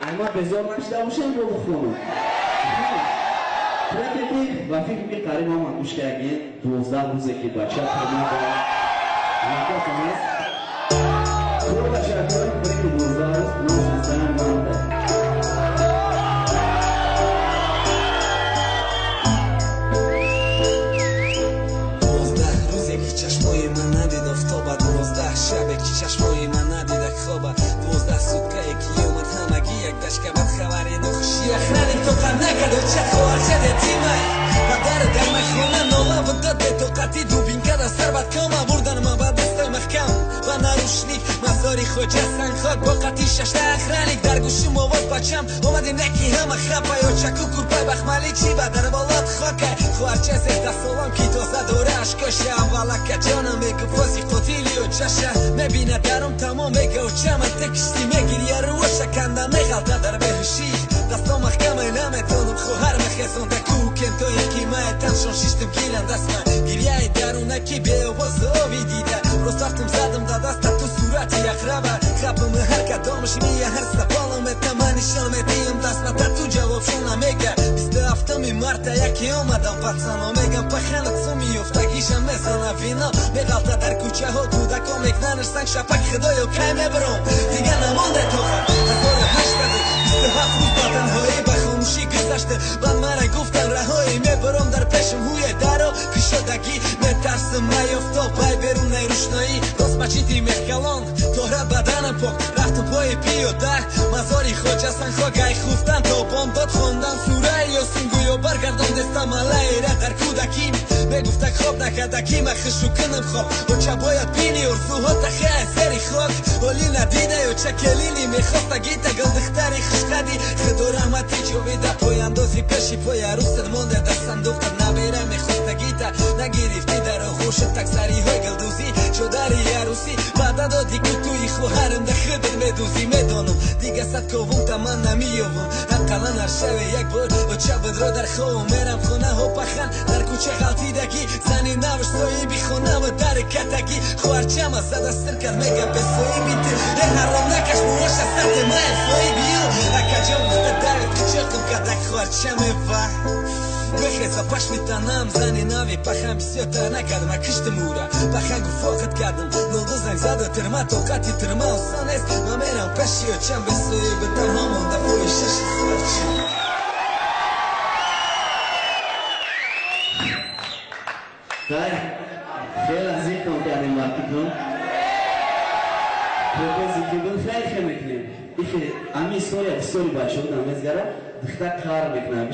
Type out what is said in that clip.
Ayma bezor nashidamuşam bu xonu. Praktik va fikri qarib olman dush kelgan 12 ro'zaki bacha tarmoq Nakatamiz. Ko'ra shakar praktik 12 ro'zdan manda. چشمای من ندید افتابد 12 شبه که چشمای من ندید خوابه 12 سوتکه یکی اومد همگی یک دشکبت خبری نخوشی اخرانی تو قم نکد و چه خوار شده تیمه پدر در مخونه نامه و داد به توقتی دوبین کده سر بد کامه بردن من با دستای محکم و نروشنیک مزاری خود جستن خاک با قطی ششته اخرانیک در گوشیم آواز بچم اومدی نکی همه خپه یا چکو کورپای بخمالی چی با در بالات خاکه خوار چه سیده سلام کی توزه دوره اشکاشه اولا که جانم میگه فازی قتیلی و چشه میبینه درم تمام میگه و چمه تکشتی میگیری یه رو شکنده میغلطه در بهشی دستا محکمه نمیتونم خوهر مخیزونده کوکن تو یکی مای تنشون شیشتم گیرن دست من گریه درونه کی به آواز آبی دیده روز رفتم زدم دا دسته تو صورتی اخربه خبم هر که دامش میه هر سپالم تمنیشان میدیم دست متا تو جوابشون نمیگه 27 مرتا یکی اومدم پتسانا میگم پخنت سو میفته گیشم میزنه وینا میغلطه در کوچه ها کودکا میکننش سنگ شپک خدایا کی میبرم دیگه نمانده تو خب 27 روز با تنهایی به خاموشی گذشته بعد مرا گفتن رهایی میبرم در پیشم هوی درو کشادگی میترسم نیفتا پای برون روشنایی راست مچیدی مخکلان توره بدنم پاک رفتم پای پیاده مزاری خوجستن خواگای خوفتن تا بام داد خوندم سوره یاسین گویا برگردم دستم علیره در کودکیم میگفته خواب نکدکی مخشو کنم خواب و چه باید بینی ارزوها تخیه سری خاک ولی ندیده و چه کلینی میخواسته گیته گل دختری خشقدی خدا رحمتی جویده پای اندازی پیشی پای عروست مانده در صندوق نبیره میخواسته گیته نگیرفتی در آغوش تکسری های گلدوزی شداری عروسی بعد دادی که توی خواهرم ده خدر میدوزی میدانم دیگه صد کاوم تمن نمیابم حقلا هر شوه یک بار و چه بدرا در خواه میرم خونه ها پخن در کوچه غلطیدگی زنی نوش سایی بی خونه و در کتگی خوارچم از زد استر کرد میگم به سایی بیتر حرام نکش موش از سطح مای سایی بیو اکا جام گفته دارید که چرتم کدک خوارچم و بخیزا پاش میتنم زنی ناوی پخم بسیار نکردم اکشت مورا پخنگو فاقت کردم نلدو زنگ زد و ترما توقتی ترما و سانست ما میرم پشی و چم بسوی بدم همون دفوی شش سوارچی خیلی از این کام کردیم وقتی کن پروپوزی که بون خیلی خیلی میکنیم ایخی امی سوری بچه بودم ازگره دخته کار میکنم